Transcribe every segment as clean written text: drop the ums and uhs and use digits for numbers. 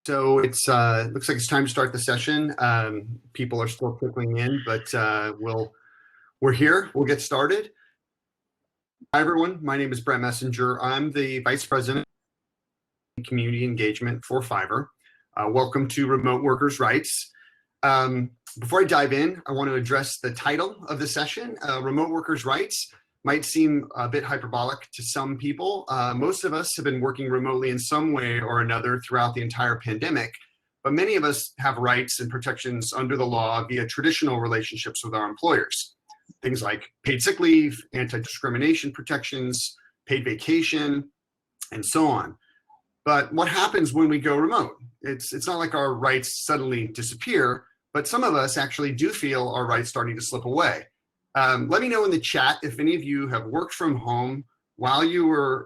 So it's looks like it's time to start the session. People are still trickling in, but we're here. We'll get started. Hi everyone. My name is Brett Messenger. I'm the Vice President of Community Engagement for Fiverr. Welcome to Remote Workers' Rights. Before I dive in, I want to address the title of the session. Remote Workers' Rights might seem a bit hyperbolic to some people. Most of us have been working remotely in some way or another throughout the entire pandemic, but many of us have rights and protections under the law via traditional relationships with our employers. Things like paid sick leave, anti-discrimination protections, paid vacation, and so on. But what happens when we go remote? It's not like our rights suddenly disappear, but some of us actually do feel our rights starting to slip away. Let me know in the chat if any of you have worked from home while you were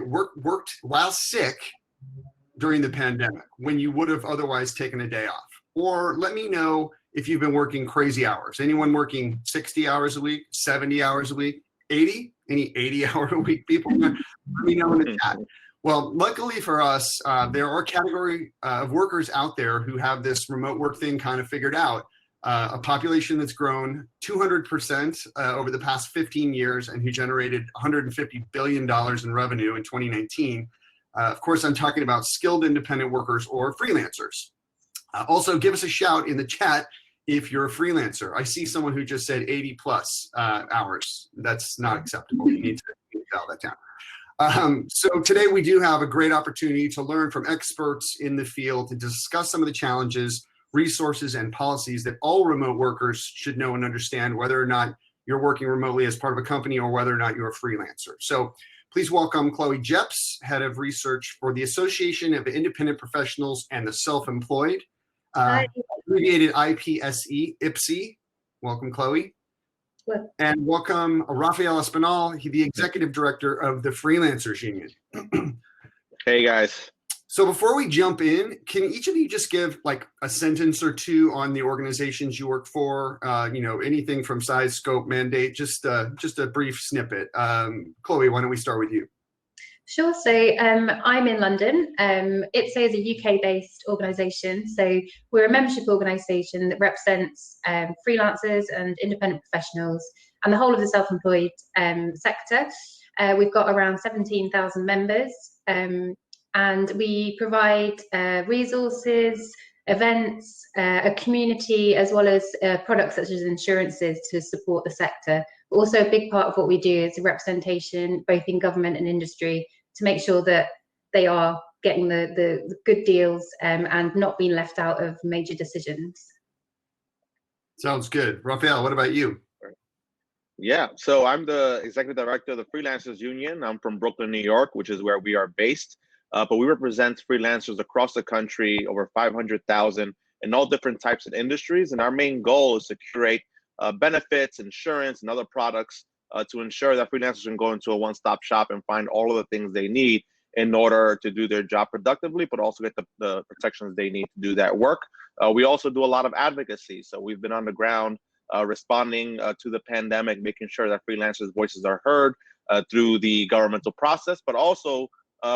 worked while sick during the pandemic, when you would have otherwise taken a day off. Or let me know if you've been working crazy hours. Anyone working 60 hours a week, 70 hours a week, 80? Any 80-hour-a-week people? Let me know in the chat. Well, luckily for us, there are a category of workers out there who have this remote work thing kind of figured out. A population that's grown 200% over the past 15 years and who generated $150 billion in revenue in 2019. Of course, I'm talking about skilled independent workers or freelancers. Also, give us a shout in the chat if you're a freelancer. I see someone who just said 80 plus hours. That's not acceptable. You need to dial that down. So today we do have a great opportunity to learn from experts in the field to discuss some of the challenges, resources, and policies that all remote workers should know and understand, whether or not you're working remotely as part of a company or whether or not you're a freelancer. So please welcome Chloe Jeps, Head of Research for the Association of Independent Professionals and the Self-Employed, abbreviated IPSE, IPSE. Welcome, Chloe. What? And welcome Rafael Espinal, the Executive Director of the Freelancers Union. Hey, guys. So before we jump in, can each of you just give like a sentence or two on the organizations you work for? Anything from size, scope, mandate, just a brief snippet. Chloe, why don't we start with you? Sure. So I'm in London. IPSE is a UK-based organisation. So we're a membership organisation that represents freelancers and independent professionals and the whole of the self-employed sector. We've got around 17,000 members. And we provide resources, events, a community, as well as products such as insurances to support the sector. But also a big part of what we do is representation, both in government and industry, to make sure that they are getting the good deals and not being left out of major decisions. Sounds good. Rafael, what about you? Yeah, so I'm the Executive Director of the Freelancers Union. I'm from Brooklyn, New York, which is where we are based. But we represent freelancers across the country, over 500,000 in all different types of industries. And our main goal is to curate benefits, insurance, and other products to ensure that freelancers can go into a one-stop shop and find all of the things they need in order to do their job productively, but also get the protections they need to do that work. We also do a lot of advocacy. So we've been on the ground responding to the pandemic, making sure that freelancers' voices are heard through the governmental process, but also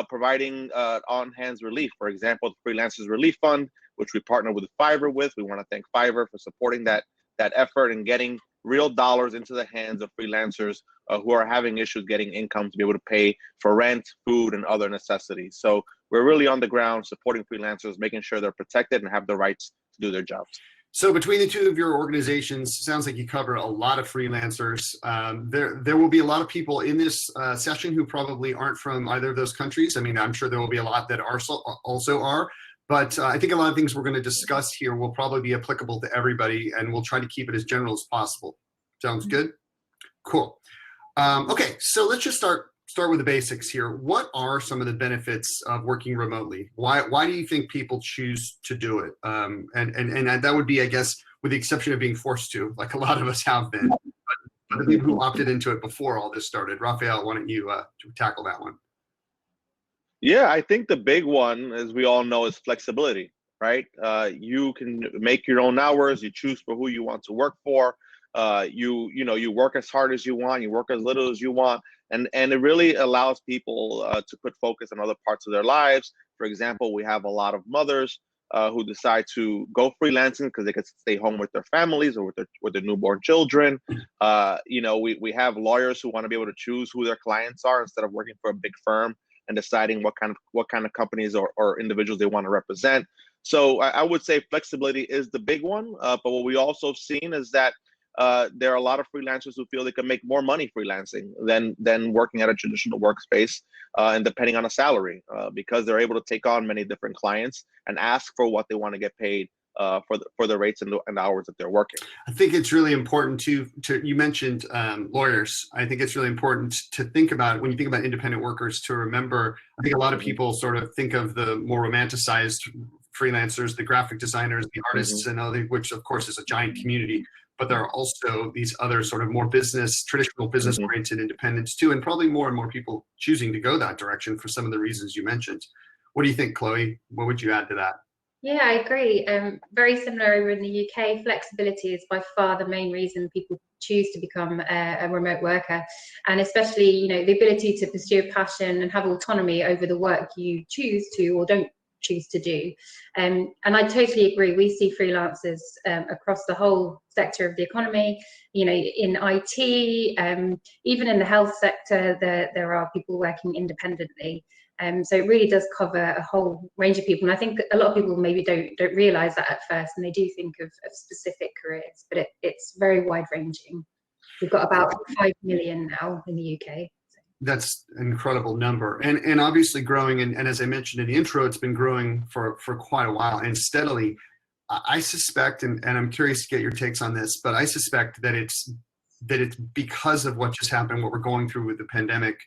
providing on-hands relief. For example, the Freelancers Relief Fund, which we partner with Fiverr with. We want to thank Fiverr for supporting that effort and getting real dollars into the hands of freelancers who are having issues getting income to be able to pay for rent, food, and other necessities. So we're really on the ground supporting freelancers, making sure they're protected and have the rights to do their jobs. So between the two of your organizations, sounds like you cover a lot of freelancers. There will be a lot of people in this session who probably aren't from either of those countries. I mean, I'm sure there will be a lot that also are, but I think a lot of things we're going to discuss here will probably be applicable to everybody, and we'll try to keep it as general as possible. Sounds good? Cool. Okay, so let's just start with the basics here. What are some of the benefits of working remotely? Why do you think people choose to do it? And that would be, I guess, with the exception of being forced to, like a lot of us have been, but the people who opted into it before all this started. Rafael, why don't you tackle that one? Yeah, I think the big one, as we all know, is flexibility, right? You can make your own hours. You choose for who you want to work for. You work as hard as you want. You work as little as you want. And it really allows people to put focus on other parts of their lives. For example, we have a lot of mothers who decide to go freelancing because they can stay home with their families or with their newborn children. We have lawyers who want to be able to choose who their clients are instead of working for a big firm and deciding what kind of companies or individuals they want to represent. So I would say flexibility is the big one. But what we also have seen is that there are a lot of freelancers who feel they can make more money freelancing than working at a traditional workspace, and depending on a salary, because they're able to take on many different clients and ask for what they want to get paid for the rates and the hours that they're working. I think it's really important to you mentioned lawyers. I think it's really important to think about, when you think about independent workers, to remember, I think a lot of people sort of think of the more romanticized freelancers, the graphic designers, the artists, and other, which of course is a giant community. But there are also these other sort of more traditional business-oriented independents too, and probably more and more people choosing to go that direction for some of the reasons you mentioned. What do you think, Chloe? What would you add to that? Yeah, I agree. Very similar over in the UK. Flexibility is by far the main reason people choose to become a remote worker, and especially, the ability to pursue a passion and have autonomy over the work you choose to or don't choose to do. And I totally agree. We see freelancers across the whole sector of the economy, in IT, even in the health sector, there are people working independently. So it really does cover a whole range of people. And I think a lot of people maybe don't realize that at first, and they do think of specific careers, but it's very wide ranging. We've got about 5 million now in the UK. That's an incredible number, and obviously growing. And as I mentioned in the intro, it's been growing for quite a while and steadily. I suspect, and I'm curious to get your takes on this, but I suspect that it's because of what just happened, what we're going through with the pandemic,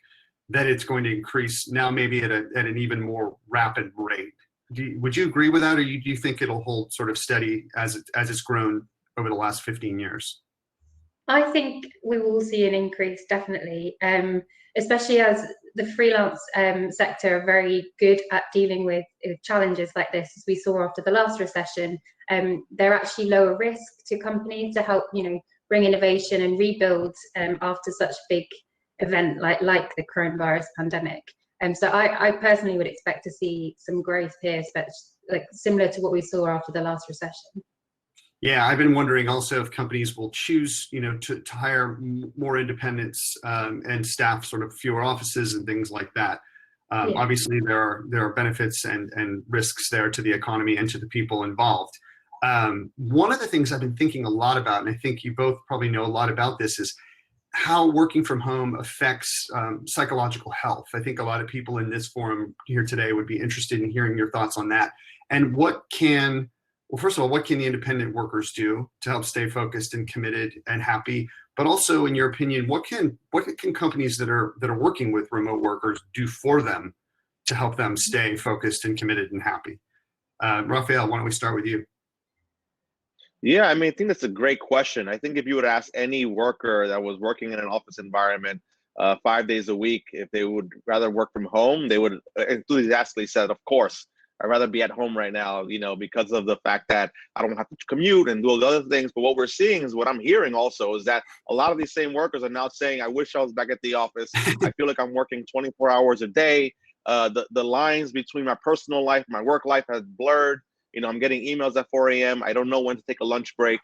that it's going to increase now, maybe at an even more rapid rate. Would you agree with that, or do you think it'll hold sort of steady as it's grown over the last 15 years? I think we will see an increase, definitely, especially as the freelance sector are very good at dealing with challenges like this, as we saw after the last recession. They're actually lower risk to companies to help, bring innovation and rebuild after such big event like the coronavirus pandemic. So I personally would expect to see some growth here, like similar to what we saw after the last recession. Yeah, I've been wondering also if companies will choose, to hire more independents and staff sort of fewer offices and things like that. Yeah. Obviously, there are benefits and risks there to the economy and to the people involved. One of the things I've been thinking a lot about, and I think you both probably know a lot about this, is how working from home affects psychological health. I think a lot of people in this forum here today would be interested in hearing your thoughts on that. And well, first of all, what can the independent workers do to help stay focused and committed and happy? But also, in your opinion, what can companies that are working with remote workers do for them to help them stay focused and committed and happy? Raphael, why don't we start with you? Yeah, I think that's a great question. I think if you would ask any worker that was working in an office environment 5 days a week, if they would rather work from home, they would enthusiastically said, of course, I'd rather be at home right now, because of the fact that I don't have to commute and do all the other things. But what we're seeing is, what I'm hearing also is that a lot of these same workers are now saying, I wish I was back at the office. I feel like I'm working 24 hours a day. The lines between my personal life, my work life has blurred. I'm getting emails at 4 a.m. I don't know when to take a lunch break.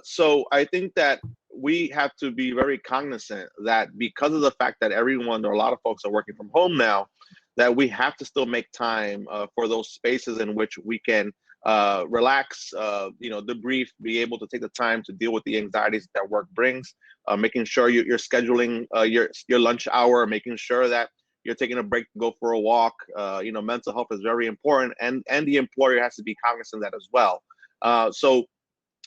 So I think that we have to be very cognizant that because of the fact that or a lot of folks are working from home now, that we have to still make time for those spaces in which we can relax, debrief, be able to take the time to deal with the anxieties that work brings, making sure you're scheduling your lunch hour, making sure that you're taking a break to go for a walk. Mental health is very important, and the employer has to be cognizant of that as well. So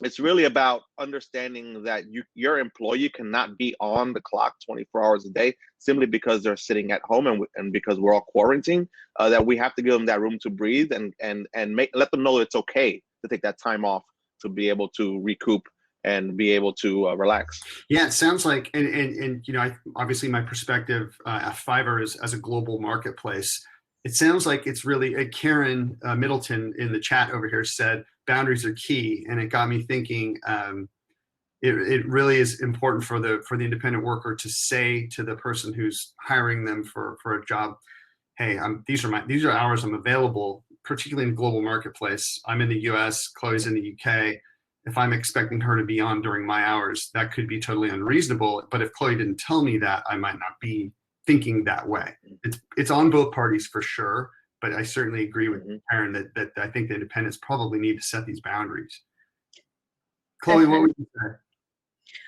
it's really about understanding that your employee cannot be on the clock 24 hours a day simply because they're sitting at home and because we're all quarantined. That we have to give them that room to breathe and let them know it's okay to take that time off to be able to recoup and be able to relax. Yeah, it sounds like, and obviously my perspective at Fiverr is as a global marketplace. It sounds like it's really, Karen Middleton in the chat over here said, boundaries are key, and it got me thinking. It really is important for the independent worker to say to the person who's hiring them for a job, hey, these are hours I'm available, particularly in the global marketplace. I'm in the US, Chloe's in the UK. If I'm expecting her to be on during my hours, that could be totally unreasonable. But if Chloe didn't tell me that, I might not be thinking that way. It's on both parties for sure, but I certainly agree with Karen that I think the independents probably need to set these boundaries. Chloe, what would you say?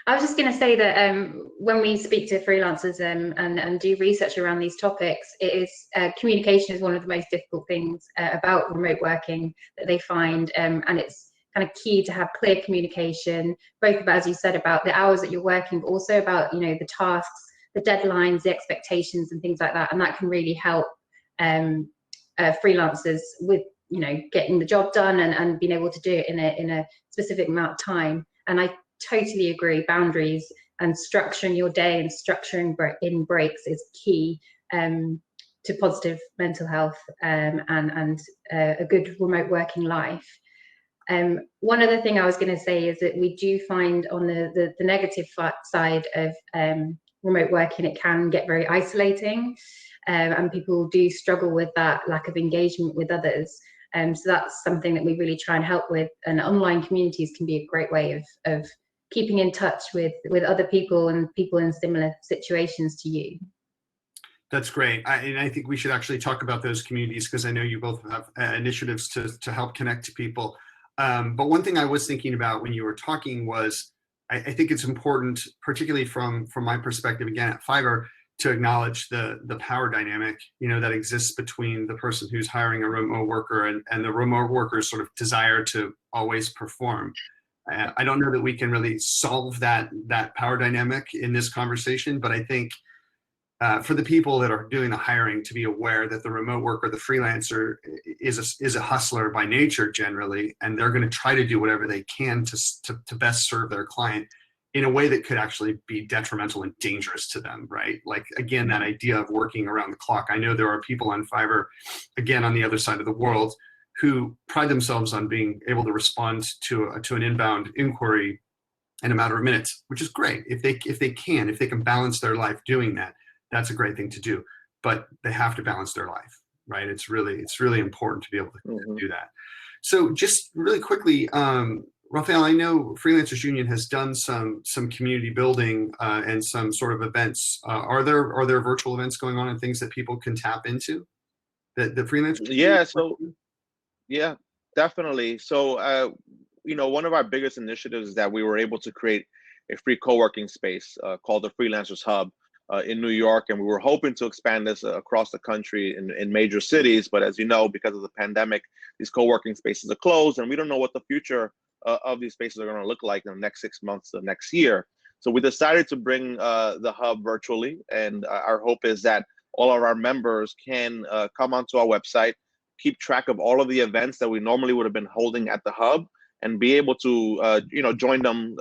I was just going to say that when we speak to freelancers and do research around these topics, it is communication is one of the most difficult things about remote working that they find, and it's kind of key to have clear communication, both about, as you said, about the hours that you're working, but also about, you know, the tasks, the deadlines, the expectations, and things like that, and that can really help freelancers with, you know, getting the job done and being able to do it in a specific amount of time. And I totally agree, boundaries and structuring your day and structuring in breaks is key to positive mental health and a good remote working life. One other thing I was going to say is that we do find on the negative side of remote working, it can get very isolating, and people do struggle with that lack of engagement with others. So that's something that we really try and help with, and online communities can be a great way of keeping in touch with other people and people in similar situations to you. That's great. And I think we should actually talk about those communities, because I know you both have initiatives to help connect to people. But one thing I was thinking about when you were talking was, I think it's important, particularly from my perspective, again, at Fiverr, to acknowledge the power dynamic, you know, that exists between the person who's hiring a remote worker and the remote worker's sort of desire to always perform. I don't know that we can really solve that power dynamic in this conversation, but I think for the people that are doing the hiring to be aware that the remote worker, the freelancer, is a hustler by nature generally, and they're going to try to do whatever they can to best serve their client in a way that could actually be detrimental and dangerous to them, right? Like, again, that idea of working around the clock. I know there are people on Fiverr, again, on the other side of the world, who pride themselves on being able to respond to an inbound inquiry in a matter of minutes, which is great. If they can balance their life doing that, that's a great thing to do. But they have to balance their life, right? It's really important to be able to do that. So just really quickly, Raphael, I know Freelancers Union has done some community building and some sort of events. Are there virtual events going on and things that people can tap into? The freelancers? Yeah. So yeah, definitely. So you know, one of our biggest initiatives is that we were able to create a free co-working space called the Freelancers Hub in New York, and we were hoping to expand this across the country in major cities. But as you know, because of the pandemic, these co-working spaces are closed, and we don't know what the future of these spaces are going to look like in the next 6 months to next year. So we decided to bring the hub virtually, and our hope is that all of our members can come onto our website, keep track of all of the events that we normally would have been holding at the hub, and be able to you know, join them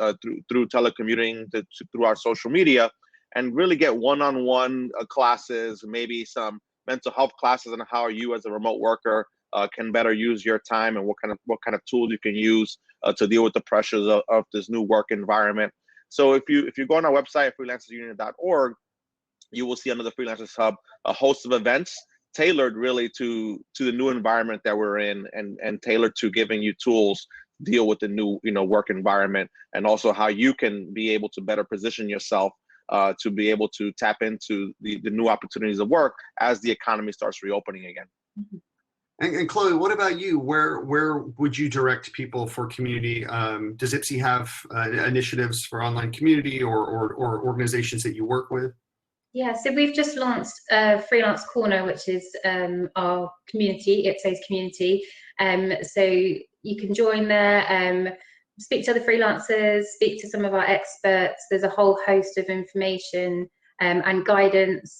through telecommuting, through our social media, and really get one-on-one classes, maybe some mental health classes on how you as a remote worker can better use your time, and what kind of tools you can use to deal with the pressures of this new work environment. So if you go on our website, freelancersunion.org, you will see under the Freelancers Hub a host of events tailored really to the new environment that we're in, and tailored to giving you tools to deal with the new, you know, work environment, and also how you can be able to better position yourself to be able to tap into the new opportunities of work as the economy starts reopening again. And Chloe, what about you? Where would you direct people for community? Does IPSI have initiatives for online community or organizations that you work with? Yeah, so we've just launched Freelance Corner, which is our community, IPSA's community. So you can join there, speak to other freelancers, speak to some of our experts. There's a whole host of information and guidance,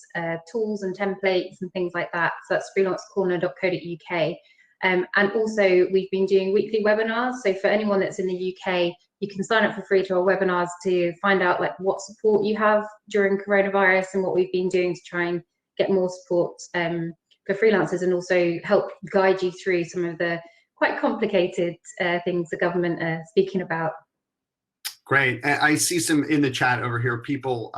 tools and templates and things like that. So that's freelancecorner.co.uk. And also we've been doing weekly webinars. So for anyone that's in the UK, you can sign up for free to our webinars to find out like what support you have during coronavirus and what we've been doing to try and get more support for freelancers, and also help guide you through some of the quite complicated things the government are speaking about. Great. I see some in the chat over here, people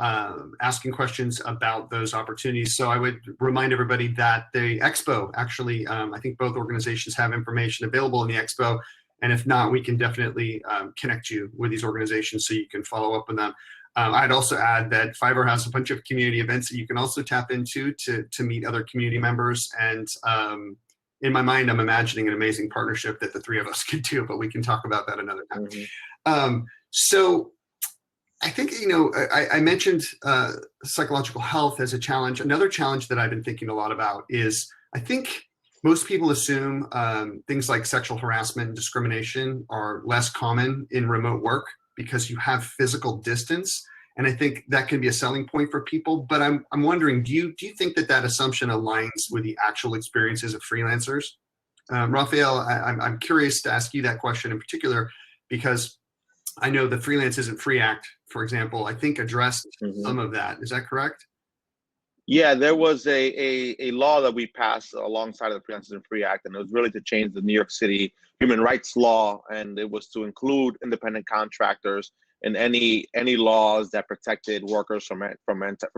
asking questions about those opportunities. So I would remind everybody that the Expo, actually, I think both organizations have information available in the Expo. And if not, we can definitely connect you with these organizations so you can follow up with them. I'd also add that Fiverr has a bunch of community events that you can also tap into to meet other community members. And in my mind, I'm imagining an amazing partnership that the three of us could do, but we can talk about that another time. Mm-hmm. So I think, I mentioned psychological health as a challenge. Another challenge that I've been thinking a lot about is, I think most people assume things like sexual harassment and discrimination are less common in remote work because you have physical distance. And I think that can be a selling point for people. But I'm wondering, do you think that assumption aligns with the actual experiences of freelancers? Raphael, I'm curious to ask you that question in particular, because I know the Freelance Isn't Free Act, for example, I think addressed some of that. Is that correct? Yeah, there was a law that we passed alongside of the Freelancers Isn't Free Act, and it was really to change the New York City human rights law, and it was to include independent contractors in any laws that protected workers from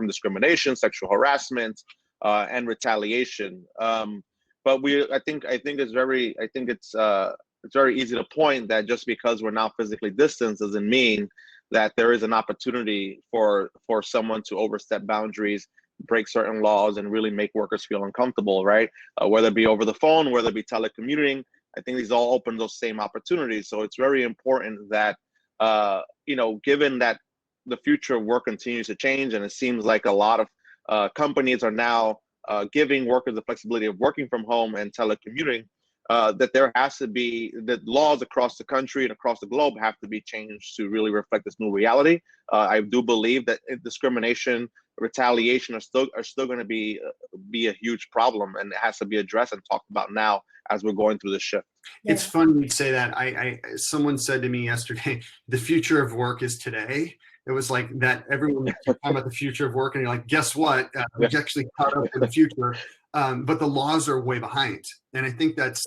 discrimination, sexual harassment, and retaliation. But I think it's very easy to point that just because we're now physically distanced doesn't mean that there is an opportunity for someone to overstep boundaries, break certain laws, and really make workers feel uncomfortable, right? Whether it be over the phone, whether it be telecommuting, I think these all open those same opportunities. So it's very important that, given that the future of work continues to change, and it seems like a lot of companies are now giving workers the flexibility of working from home and telecommuting, that there has to be, that laws across the country and across the globe have to be changed to really reflect this new reality. I do believe that discrimination, retaliation are still going to be a huge problem, and it has to be addressed and talked about now as we're going through this shift. Yeah. It's funny you say that. Someone said to me yesterday, the future of work is today. It was like that everyone was talking about the future of work, and you're like, guess what? We actually caught up in the future. But the laws are way behind. And I think that's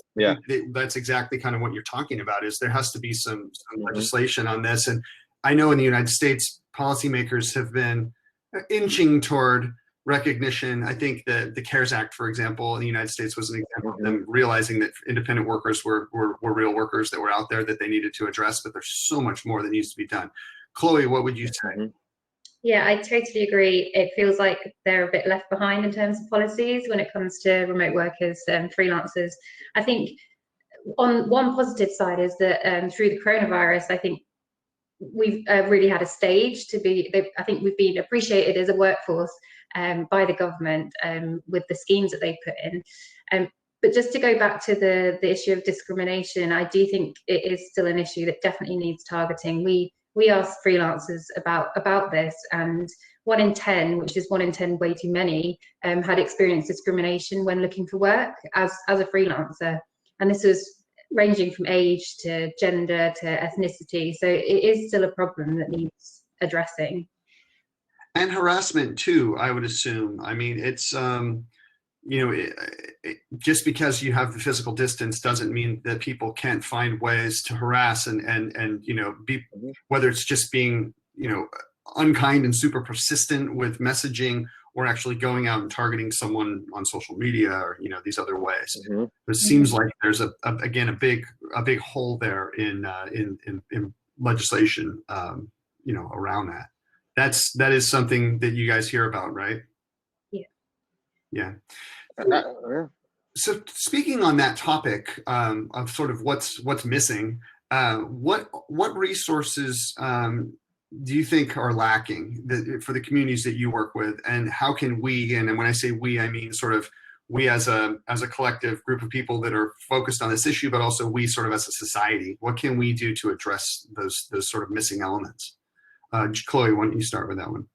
exactly kind of what you're talking about, is there has to be some legislation on this. And I know in the United States, policymakers have been inching toward recognition. I think the CARES Act, for example, in the United States was an example of them realizing that independent workers were real workers that were out there that they needed to address, but there's so much more that needs to be done. Chloe, what would you say? Yeah, I totally agree. It feels like they're a bit left behind in terms of policies when it comes to remote workers and freelancers. I think on one positive side is that through the coronavirus, I think we've really had a stage to be, I think we've been appreciated as a workforce by the government with the schemes that they put in. But just to go back to the issue of discrimination, I do think it is still an issue that definitely needs targeting. We asked freelancers about this, and 1 in 10, which is 1 in 10 way too many, had experienced discrimination when looking for work as a freelancer. And this was ranging from age to gender to ethnicity. So it is still a problem that needs addressing. And harassment too, I would assume. I mean, it's, just because you have the physical distance doesn't mean that people can't find ways to harass and be, whether it's just being, unkind and super persistent with messaging, or actually going out and targeting someone on social media, or these other ways. It seems like there's again a big hole there in legislation, around that. That is something that you guys hear about, right? Yeah. So speaking on that topic of sort of what's missing, what resources do you think are lacking for the communities that you work with, and how can we, and when I say we, I mean sort of we as a collective group of people that are focused on this issue, but also we sort of as a society, what can we do to address those sort of missing elements? Chloe, why don't you start with that one?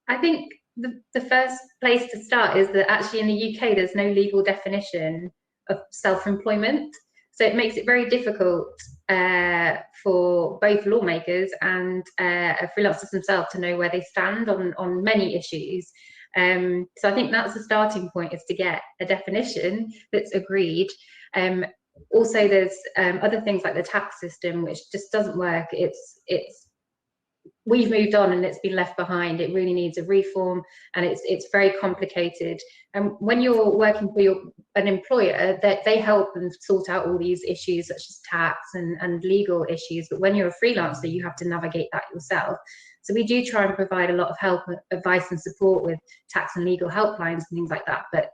I think the first place to start is that actually in the UK there's no legal definition of self-employment, so it makes it very difficult for both lawmakers and freelancers themselves to know where they stand on many issues. So I think that's the starting point, is to get a definition that's agreed. Also, there's other things like the tax system, which just doesn't work. It's we've moved on and it's been left behind. It really needs a reform, and it's very complicated. And when you're working for an employer, that they help and sort out all these issues such as tax and legal issues. But when you're a freelancer, you have to navigate that yourself. So we do try and provide a lot of help, advice and support with tax and legal helplines and things like that. But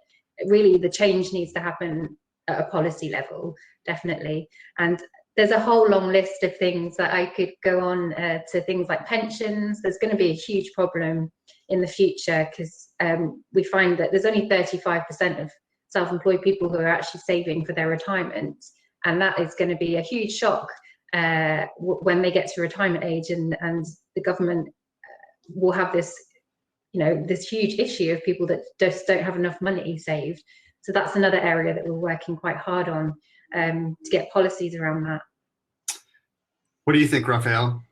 really the change needs to happen at a policy level, definitely. And there's a whole long list of things that I could go on to, things like pensions. There's going to be a huge problem in the future because we find that there's only 35% of self-employed people who are actually saving for their retirement. And that is going to be a huge shock when they get to retirement age, and the government will have this, this huge issue of people that just don't have enough money saved. So that's another area that we're working quite hard on to get policies around that. What do you think, Raphael?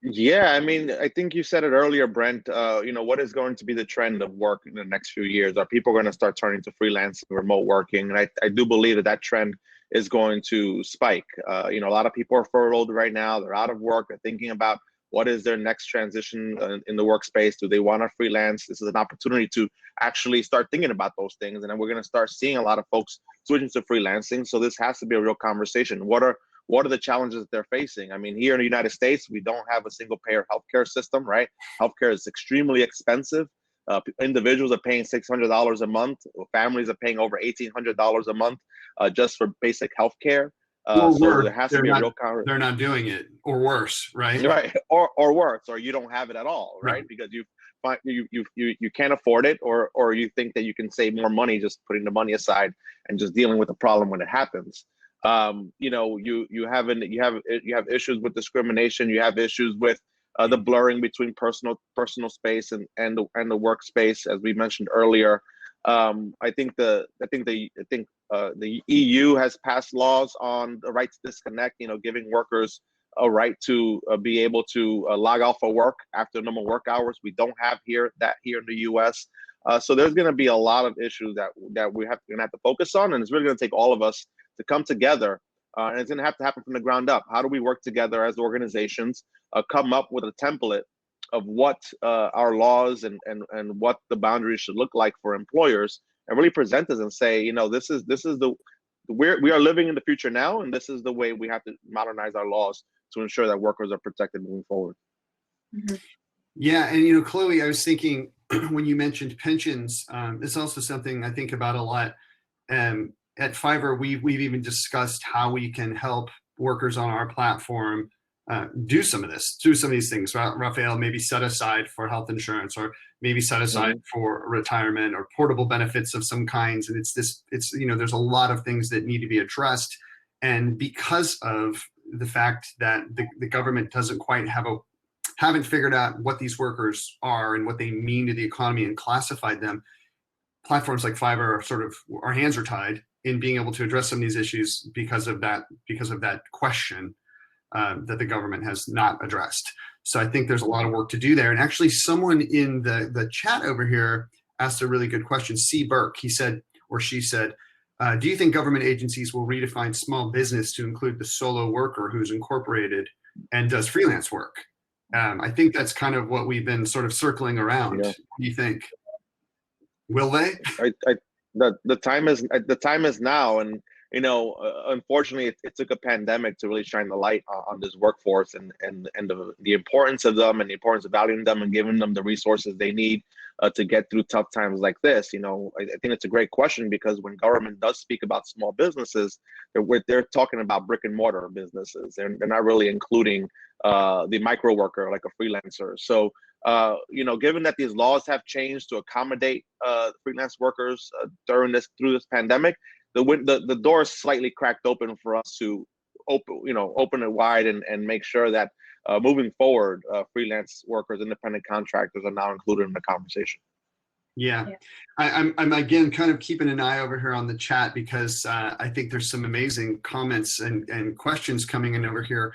Yeah, I mean, I think you said it earlier, Brent. What is going to be the trend of work in the next few years? Are people going to start turning to freelance and remote working? And I do believe that trend is going to spike. A lot of people are furloughed right now. They're out of work. They're thinking about what is their next transition in the workspace. Do they want to freelance? This is an opportunity to actually start thinking about those things. And then we're going to start seeing a lot of folks switching to freelancing. So this has to be a real conversation. What are the challenges that they're facing? I mean, here in the United States, we don't have a single payer healthcare system, right? Healthcare is extremely expensive. Individuals are paying $600 a month. Families are paying over $1,800 a month just for basic healthcare. So there has to be a real conversation. They're not doing it, or worse, right? Right, or worse, or you don't have it at all, right? Because you can't afford it, or you think that you can save more money just putting the money aside and just dealing with the problem when it happens. You have issues with discrimination. You have issues with the blurring between personal space and the workspace, as we mentioned earlier. I think the EU has passed laws on the right to disconnect. Giving workers a right to be able to log off of work after normal work hours. We don't have that here in the U.S. So there's going to be a lot of issues that we're going to have to focus on, and it's really going to take all of us to come together, and it's going to have to happen from the ground up. How do we work together as organizations, come up with a template of what our laws and what the boundaries should look like for employers, and really present this and say, we are living in the future now, and this is the way we have to modernize our laws to ensure that workers are protected moving forward. Mm-hmm. Yeah, and Chloe, I was thinking when you mentioned pensions, it's also something I think about a lot. At Fiverr, we've even discussed how we can help workers on our platform do some of these things. Raphael, maybe set aside for health insurance, or maybe set aside for retirement or portable benefits of some kinds. And there's a lot of things that need to be addressed. And because of the fact that the government doesn't quite haven't figured out what these workers are and what they mean to the economy and classified them, platforms like Fiverr our hands are tied in being able to address some of these issues because of that question that the government has not addressed. So I think there's a lot of work to do there. And actually, someone in the chat over here asked a really good question. C. Burke, he said, or she said, do you think government agencies will redefine small business to include the solo worker who's incorporated and does freelance work? I think that's kind of what we've been sort of circling around. Yeah. What do you think? Will they? The time is now, and unfortunately, it took a pandemic to really shine the light on this workforce and the importance of them, and the importance of valuing them and giving them the resources they need to get through tough times like this. I think it's a great question, because when government does speak about small businesses, they're talking about brick and mortar businesses. They're not really including the micro worker, like a freelancer. So given that these laws have changed to accommodate freelance workers through this pandemic, the door is slightly cracked open for us to open it wide and make sure that moving forward, freelance workers, independent contractors are now included in the conversation. Yeah. I'm again kind of keeping an eye over here on the chat, because I think there's some amazing comments and questions coming in over here.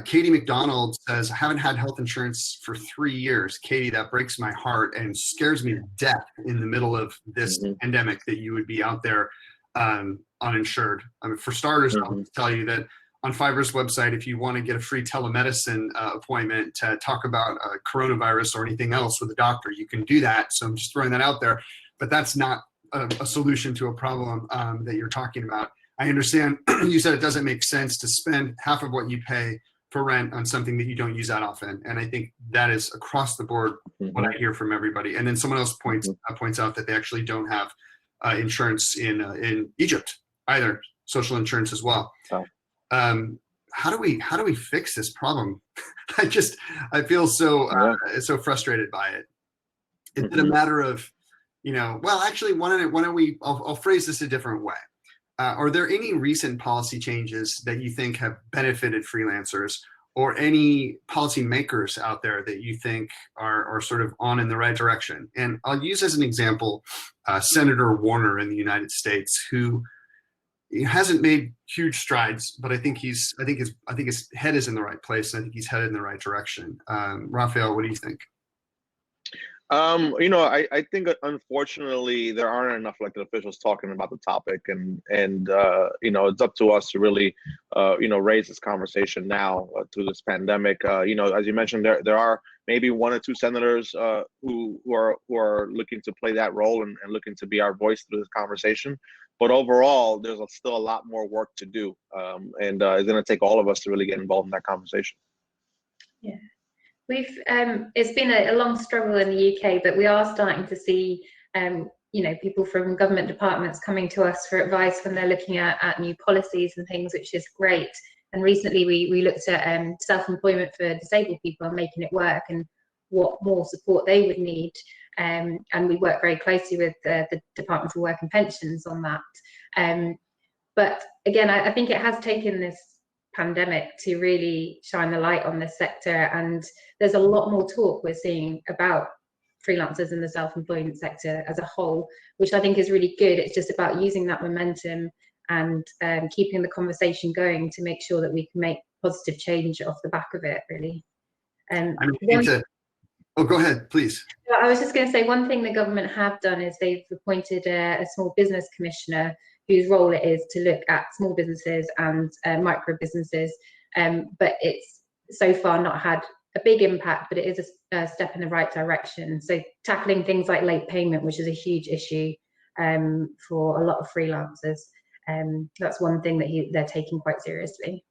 Katie McDonald says, I haven't had health insurance for 3 years. Katie, that breaks my heart and scares me to death in the middle of this pandemic that you would be out there uninsured. I mean, for starters, I'll tell you that on Fiverr's website, if you want to get a free telemedicine appointment to talk about coronavirus or anything else with a doctor, you can do that. So I'm just throwing that out there, but that's not a solution to a problem that you're talking about. I understand you said it doesn't make sense to spend half of what you pay for rent on something that you don't use that often. And I think that is across the board what I hear from everybody. And then someone else points out that they actually don't have insurance in Egypt either, social insurance as well. Oh. How do we fix this problem? I feel so so frustrated by it. Is it a matter of, well, actually, why don't we? I'll phrase this a different way. Are there any recent policy changes that you think have benefited freelancers, or any policymakers out there that you think are sort of on in the right direction? And I'll use as an example Senator Warner in the United States, who hasn't made huge strides, but I think his head is in the right place, and I think he's headed in the right direction. Raphael, what do you think? I think unfortunately there aren't enough elected officials talking about the topic, and it's up to us to really raise this conversation now through this pandemic. As you mentioned, there are maybe 1 or 2 senators who are looking to play that role and looking to be our voice through this conversation. But overall, there's still a lot more work to do, and it's going to take all of us to really get involved in that conversation. Yeah. It's been a long struggle in the UK, but we are starting to see, people from government departments coming to us for advice when they're looking at new policies and things, which is great. And recently we looked at self-employment for disabled people and making it work, and what more support they would need. And we work very closely with the Department for Work and Pensions on that. But again, I think it has taken this pandemic to really shine the light on this sector, and there's a lot more talk we're seeing about freelancers in the self-employment sector as a whole, which I think is really good. It's just about using that momentum and keeping the conversation going to make sure that we can make positive change off the back of it, really. Go ahead, please. I was just going to say, one thing the government have done is they've appointed a small business commissioner whose role it is to look at small businesses and micro businesses, but it's so far not had a big impact, but it is a step in the right direction. So tackling things like late payment, which is a huge issue for a lot of freelancers, that's one thing that they're taking quite seriously.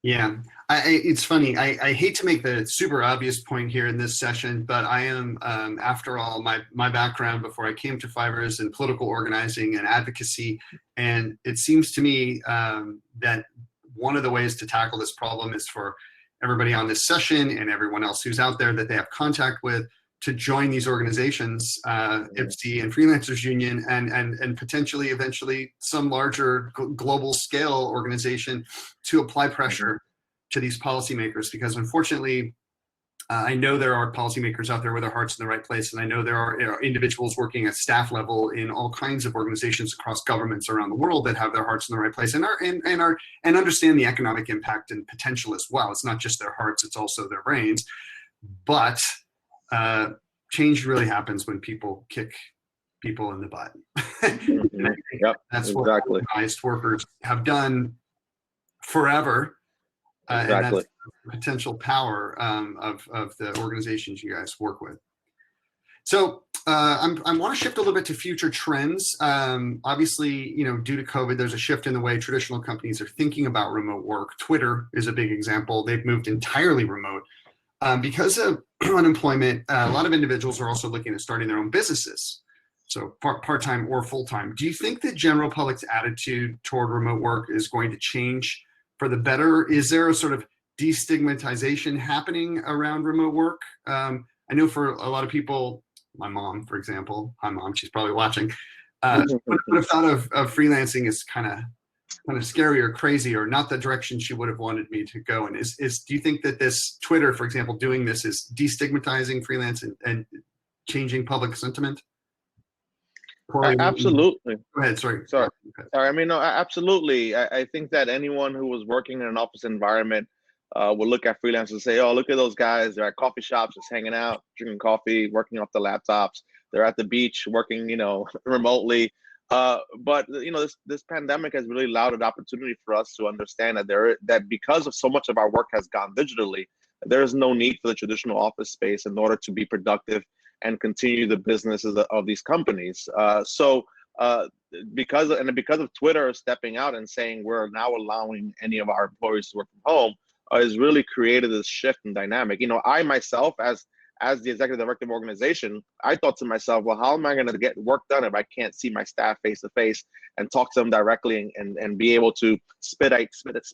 Yeah, it's funny. I hate to make the super obvious point here in this session, but I am, after all, my background before I came to Fiverr is in political organizing and advocacy. And it seems to me that one of the ways to tackle this problem is for everybody on this session and everyone else who's out there that they have contact with to join these organizations, IPSI and Freelancers Union, and potentially eventually some larger global scale organization to apply pressure to these policymakers. Because unfortunately, I know there are policymakers out there with their hearts in the right place, and I know there are individuals working at staff level in all kinds of organizations across governments around the world that have their hearts in the right place and understand the economic impact and potential as well. It's not just their hearts; it's also their brains. But change really happens when people kick people in the butt. Yep, that's exactly what organized workers have done forever. And that's the potential power of the organizations you guys work with. So I want to shift a little bit to future trends. Obviously, due to COVID, there's a shift in the way traditional companies are thinking about remote work. Twitter is a big example. They've moved entirely remote. Because of unemployment, a lot of individuals are also looking at starting their own businesses, so part-time or full-time. Do you think the general public's attitude toward remote work is going to change for the better? Is there a sort of destigmatization happening around remote work? I know for a lot of people, my mom, for example, hi mom, she's probably watching, would have thought of freelancing as kind of scary or crazy, or not the direction she would have wanted me to go. And do you think that this Twitter, for example, doing this is destigmatizing freelance and changing public sentiment? Absolutely. Go ahead. Sorry. I mean, no, absolutely. I think that anyone who was working in an office environment will look at freelancers and say, oh, look at those guys. They're at coffee shops, just hanging out, drinking coffee, working off the laptops. They're at the beach working, remotely. But this pandemic has really allowed an opportunity for us to understand that because of so much of our work has gone digitally, there is no need for the traditional office space in order to be productive and continue the businesses of these companies. Because of Twitter stepping out and saying we're now allowing any of our employees to work from home, has really created this shift in dynamic. I myself, as the executive director of organization, I thought to myself, well, how am I going to get work done if I can't see my staff face to face and talk to them directly and be able to spit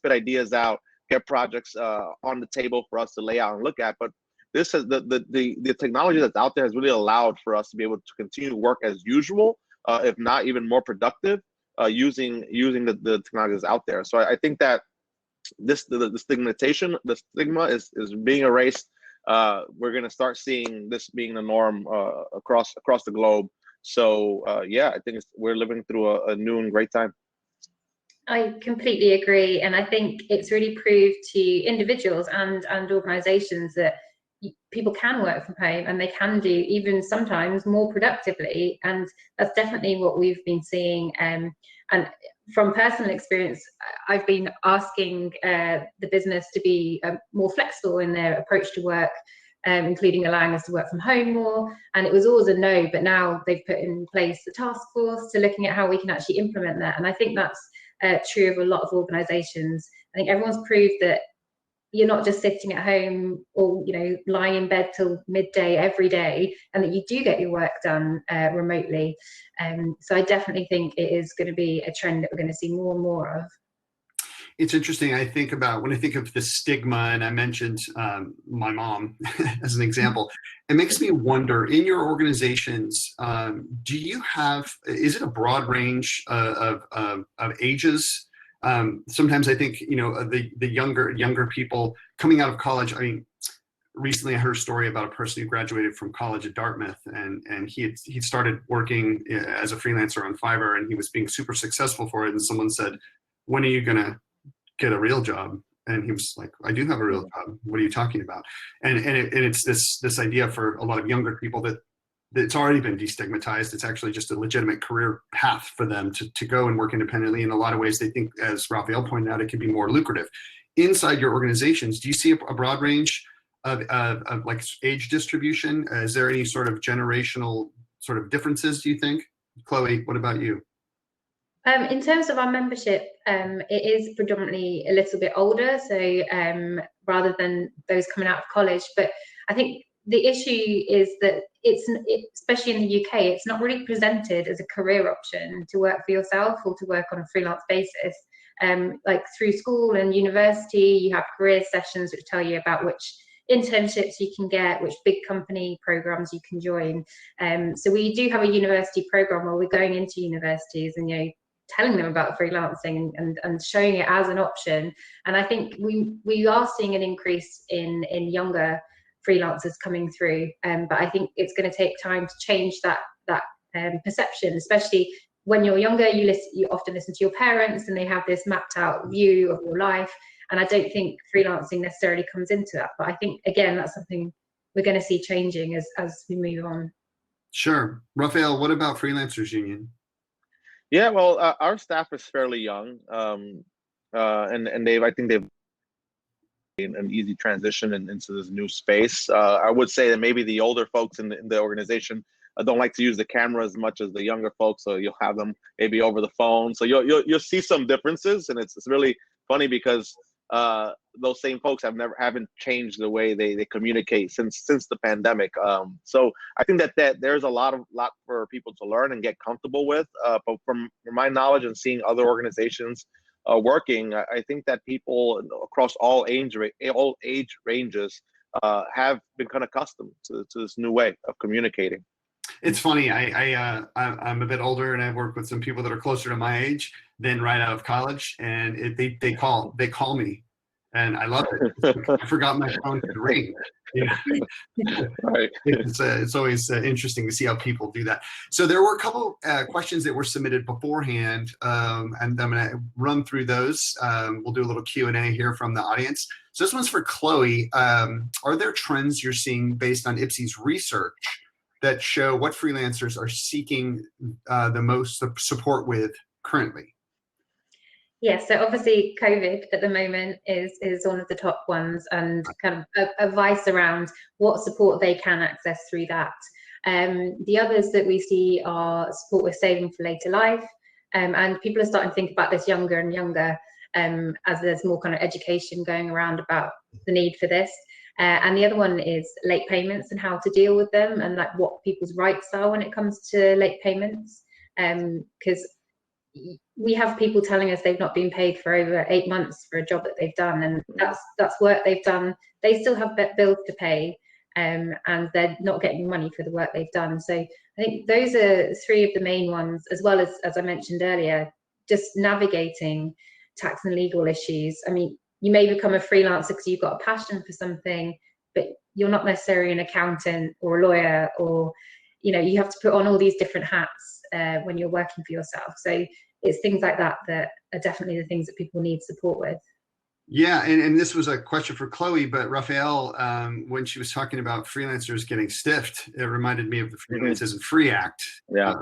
ideas out, get projects on the table for us to lay out and look at. But this has the technology that's out there has really allowed for us to be able to continue to work as usual, if not even more productive, using the technology that's out there. So I think that the stigma is being erased. We're going to start seeing this being the norm across the globe. So yeah, I think we're living through a new and great time. I completely agree, and I think it's really proved to individuals and organizations that people can work from home and they can do even sometimes more productively, and that's definitely what we've been seeing. And from personal experience, I've been asking the business to be more flexible in their approach to work, including allowing us to work from home more, and it was always a no, but now they've put in place the task force to looking at how we can actually implement that. And I think that's true of a lot of organizations. I think everyone's proved that you're not just sitting at home or lying in bed till midday every day, and that you do get your work done remotely. So I definitely think it is going to be a trend that we're going to see more and more of. It's interesting. I think about when I think of the stigma, and I mentioned my mom as an example, it makes me wonder, in your organizations, do you have, is it a broad range of ages? Sometimes I think, the younger people coming out of college. I mean, recently I heard a story about a person who graduated from college at Dartmouth, and he started working as a freelancer on Fiverr, and he was being super successful for it. And someone said, "When are you gonna get a real job?" And he was like, "I do have a real job. What are you talking about?" And it's this idea for a lot of younger people that it's already been destigmatized. It's actually just a legitimate career path for them to go and work independently. In a lot of ways, they think, as Raphael pointed out, it can be more lucrative. Inside your organizations, do you see a broad range of like age distribution? Is there any sort of generational sort of differences, do you think? Chloe, what about you? In terms of our membership, it is predominantly a little bit older, so rather than those coming out of college. But I think the issue is that especially in the UK, it's not really presented as a career option to work for yourself or to work on a freelance basis. Like through school and university, you have career sessions which tell you about which internships you can get, which big company programs you can join. So we do have a university program where we're going into universities and telling them about freelancing and showing it as an option. And I think we are seeing an increase in younger freelancers coming through, but I think it's going to take time to change that perception, especially when you're younger. You often listen to your parents and they have this mapped out view of your life, and I don't think freelancing necessarily comes into that. But I think, again, that's something we're going to see changing as we move on. Sure. Raphael, what about Freelancers Union? Yeah, well, our staff is fairly young, and I think they've an easy transition into this new space. I would say that maybe the older folks in the organization don't like to use the camera as much as the younger folks, so you'll have them maybe over the phone. So you'll see some differences, and it's really funny because those same folks haven't changed the way they communicate since the pandemic. So I think that there's a lot for people to learn and get comfortable with. But from my knowledge and seeing other organizations working, I think that people across all age ranges have become accustomed to this new way of communicating. It's funny. I'm a bit older, and I work with some people that are closer to my age than right out of college, and they call me, and I love it. I forgot my phone could ring. Right. It's always interesting to see how people do that. So there were a couple questions that were submitted beforehand, and I'm going to run through those. We'll do a little Q&A here from the audience. So this one's for Chloe. Are there trends you're seeing based on Ipsy's research that show what freelancers are seeking the most support with currently? Yeah, so obviously COVID at the moment is one of the top ones, and kind of advice around what support they can access through that. The others that we see are support with saving for later life, and people are starting to think about this younger and younger, as there's more kind of education going around about the need for this. And the other one is late payments and how to deal with them, and like what people's rights are when it comes to late payments, because we have people telling us they've not been paid for over 8 months for a job that they've done, and that's work they've done. They still have bills to pay, and they're not getting money for the work they've done. So I think those are three of the main ones, as well as I mentioned earlier, just navigating tax and legal issues. I mean, you may become a freelancer because you've got a passion for something, but you're not necessarily an accountant or a lawyer, or you have to put on all these different hats when you're working for yourself. So it's things like that that are definitely the things that people need support with. Yeah, and this was a question for Chloe, but Raphael, when she was talking about freelancers getting stiffed, it reminded me of the Freelance Isn't Free Act. Yeah.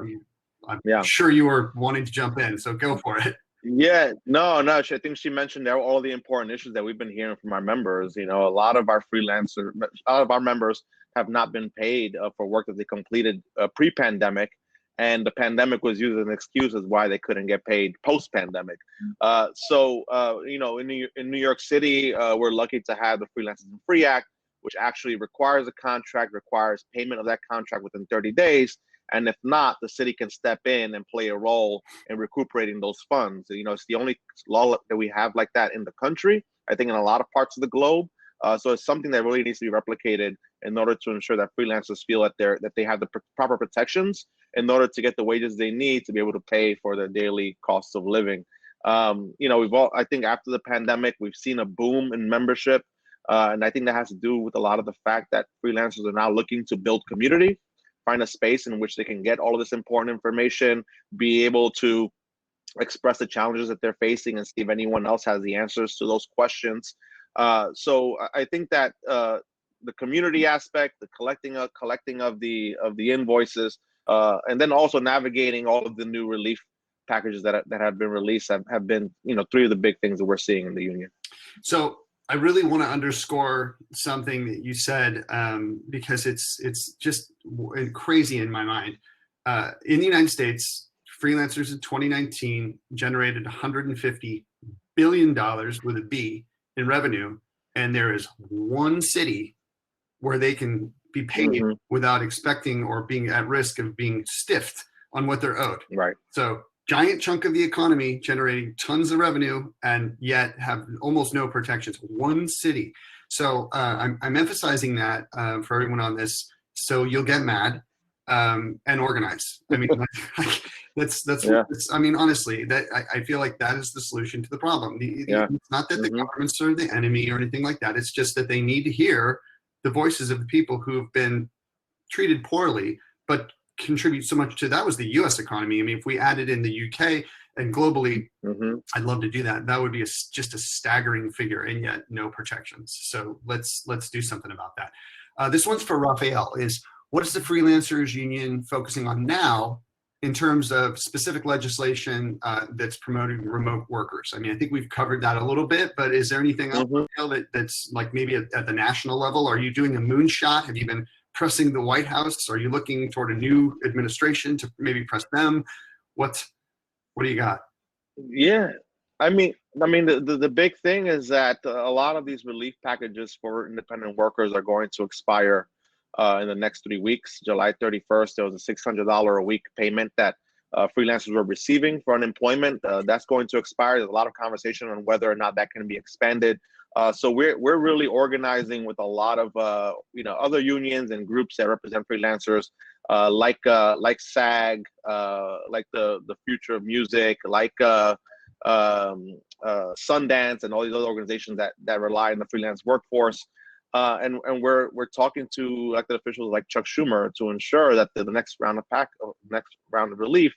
I'm sure you were wanting to jump in, so go for it. Yeah, no, I think she mentioned all the important issues that we've been hearing from our members. A lot of our members have not been paid for work that they completed pre-pandemic, and the pandemic was used as an excuse as why they couldn't get paid post-pandemic. So in New York City, we're lucky to have the Freelancers and Free Act, which actually requires a contract, requires payment of that contract within 30 days. And if not, the city can step in and play a role in recuperating those funds. It's the only law that we have like that in the country, I think in a lot of parts of the globe. So it's something that really needs to be replicated in order to ensure that freelancers feel that they have the proper protections in order to get the wages they need to be able to pay for their daily costs of living. I think after the pandemic, we've seen a boom in membership. And I think that has to do with a lot of the fact that freelancers are now looking to build community, find a space in which they can get all of this important information, be able to express the challenges that they're facing and see if anyone else has the answers to those questions. So I think that the community aspect, the collecting of the invoices, and then also navigating all of the new relief packages that have been released have been three of the big things that we're seeing in the union. So I really want to underscore something that you said, because it's just crazy in my mind. In the United States, freelancers in 2019 generated $150 billion with a B in revenue, and there is one city where they can be paid without expecting or being at risk of being stiffed on what they're owed. Right. So giant chunk of the economy generating tons of revenue and yet have almost no protections. One city. So I'm emphasizing that for everyone on this, so you'll get mad and organize. I mean, that's I mean, honestly, that I feel like that is the solution to the problem. It's not that the governments are the enemy or anything like that. It's just that they need to hear the voices of the people who have been treated poorly, but contribute so much to that was the U.S. economy. I mean, if we added in the UK and globally, I'd love to do that. That would be just a staggering figure, and yet no protections. So let's do something about that. This one's for Raphael. What is the Freelancers Union focusing on now in terms of specific legislation that's promoting remote workers? I mean, I think we've covered that a little bit, but is there anything else that's like maybe at the national level? Are you doing a moonshot? Have you been pressing the White House? Are you looking toward a new administration to maybe press them? What do you got? Yeah, I mean, the big thing is that a lot of these relief packages for independent workers are going to expire in the next 3 weeks. July 31st, there was a $600 a week payment that freelancers were receiving for unemployment. That's going to expire. There's a lot of conversation on whether or not that can be expanded. So we're really organizing with a lot of other unions and groups that represent freelancers, like SAG, like the Future of Music, like Sundance, and all these other organizations that rely on the freelance workforce. And we're talking to elected officials like Chuck Schumer to ensure that the next round of relief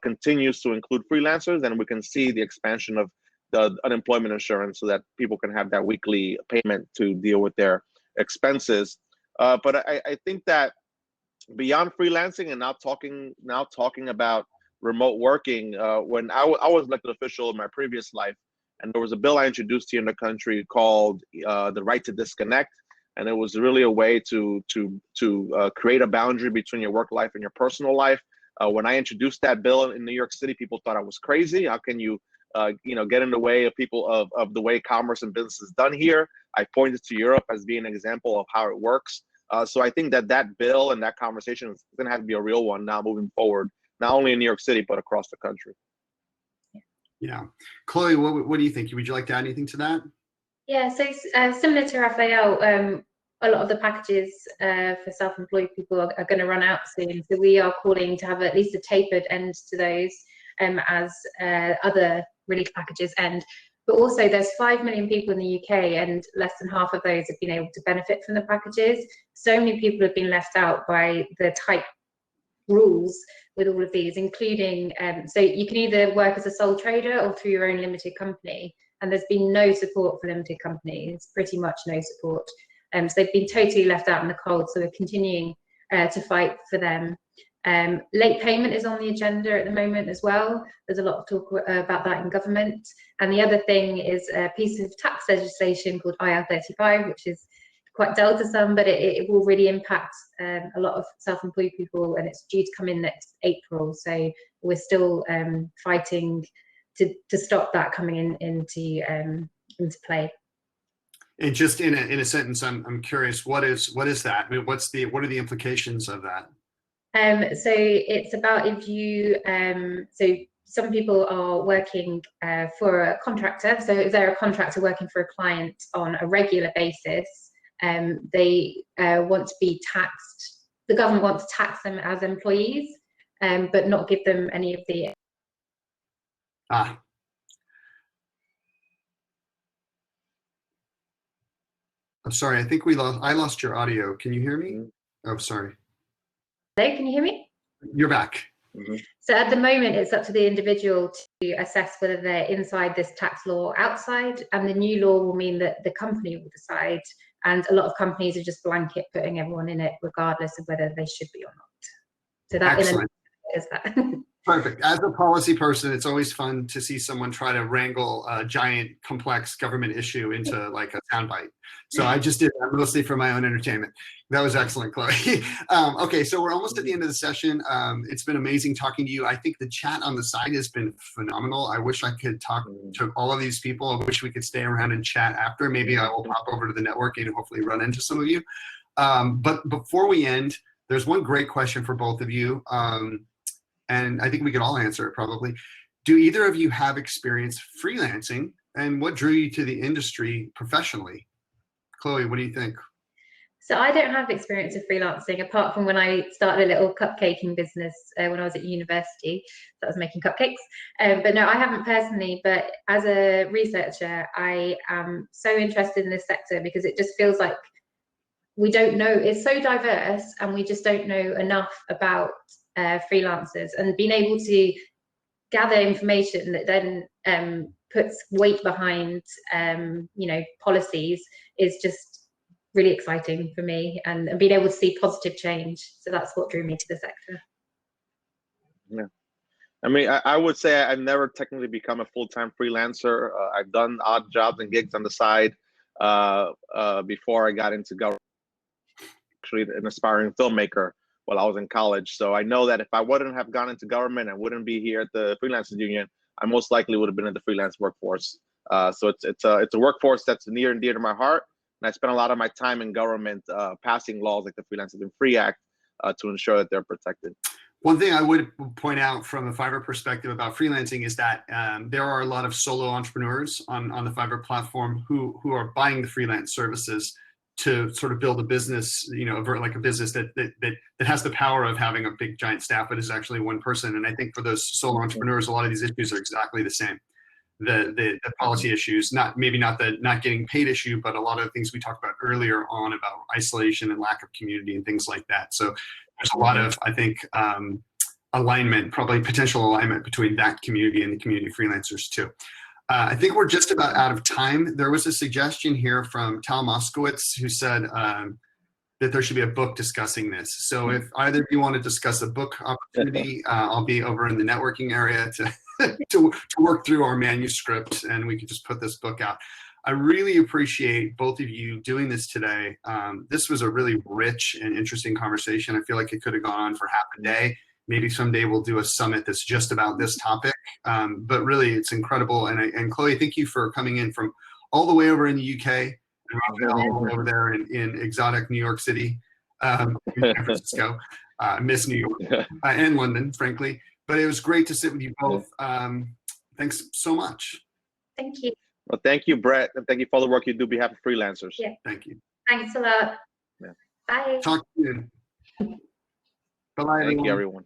continues to include freelancers, and we can see the expansion of the unemployment insurance so that people can have that weekly payment to deal with their expenses. But I think that beyond freelancing and now talking about remote working, when I was elected official in my previous life, and there was a bill I introduced here in the country called the right to disconnect, and it was really a way to create a boundary between your work life and your personal life. When I introduced that bill in New York City, people thought I was crazy. How can you get in the way of people of the way commerce and business is done here? I pointed to Europe as being an example of how it works. So I think that bill and that conversation is going to have to be a real one now moving forward, not only in New York City, but across the country. Yeah. Chloe, what do you think? Would you like to add anything to that? Yeah, so similar to Raphael, a lot of the packages for self-employed people are going to run out soon. So we are calling to have at least a tapered end to those as other relief packages end. But also there's 5 million people in the UK and less than half of those have been able to benefit from the packages. So many people have been left out by the tight rules with all of these, including, so you can either work as a sole trader or through your own limited company. And there's been no support for limited companies, pretty much no support. So they've been totally left out in the cold. So we're continuing to fight for them. Late payment is on the agenda at the moment as well. There's a lot of talk about that in government. And the other thing is a piece of tax legislation called IR35, which is quite dull to some, but it will really impact a lot of self-employed people, and it's due to come in next April. So we're still fighting to stop that coming into play. And just in a sentence, I'm curious, what is that? I mean, what are the implications of that? So it's about if you so some people are working for a contractor. So if they're a contractor working for a client on a regular basis, they want to be taxed. The government wants to tax them as employees, but not give them any of the. I'm sorry. I think I lost your audio. Can you hear me? Oh, sorry. Hello, can you hear me? You're back. Mm-hmm. So at the moment, it's up to the individual to assess whether they're inside this tax law or outside, and the new law will mean that the company will decide. And a lot of companies are just blanket putting everyone in it, regardless of whether they should be or not. So that is that. Perfect. As a policy person, it's always fun to see someone try to wrangle a giant, complex government issue into like a soundbite. So I just did that mostly for my own entertainment. That was excellent, Chloe. Okay, so we're almost at the end of the session. It's been amazing talking to you. I think the chat on the side has been phenomenal. I wish I could talk to all of these people. I wish we could stay around and chat after. Maybe I will pop over to the networking and hopefully run into some of you. But before we end, there's one great question for both of you. And I think we could all answer it probably. Do either of you have experience freelancing, and what drew you to the industry professionally? Chloe, what do you think? So I don't have experience of freelancing, apart from when I started a little cupcaking business when I was at university. So I was making cupcakes. But no, I haven't personally, but as a researcher, I am so interested in this sector because it just feels like we don't know, it's so diverse, and we just don't know enough about freelancers, and being able to gather information that then puts weight behind policies is just really exciting for me, and being able to see positive change. So that's what drew me to the sector. Yeah, I mean, I would say I've never technically become a full-time freelancer. I've done odd jobs and gigs on the side before I got into government. Actually, an aspiring filmmaker while I was in college. So I know that if I wouldn't have gone into government, I wouldn't be here at the Freelancers Union. I most likely would have been in the freelance workforce. So it's a workforce that's near and dear to my heart. And I spent a lot of my time in government passing laws like the Freelancers and Free Act to ensure that they're protected. One thing I would point out from a Fiverr perspective about freelancing is that there are a lot of solo entrepreneurs on the Fiverr platform who are buying the freelance services to sort of build a business, like a business that has the power of having a big giant staff, but is actually one person. And I think for those solo entrepreneurs, a lot of these issues are exactly the same. The policy issues, maybe not the not getting paid issue, but a lot of the things we talked about earlier on about isolation and lack of community and things like that. So there's a lot of, I think, alignment, probably potential alignment between that community and the community freelancers too. I think we're just about out of time. There was a suggestion here from Tal Moskowitz who said, that there should be a book discussing this. So if either of you want to discuss a book opportunity, I'll be over in the networking area to work through our manuscript, and we can just put this book out. I really appreciate both of you doing this today. This was a really rich and interesting conversation. I feel like it could have gone on for half a day. Maybe someday we'll do a summit that's just about this topic. But really, it's incredible. And Chloe, thank you for coming in from all the way over in the UK, and Raphael over there in exotic New York City, San Francisco, miss New York, and London, frankly. But it was great to sit with you both. Thanks so much. Thank you. Well, thank you, Brett, and thank you for all the work you do on behalf of freelancers. Yeah. Thank you. Thanks a lot. Yeah. Bye. Talk to you. Bye-bye, Thank you, everyone.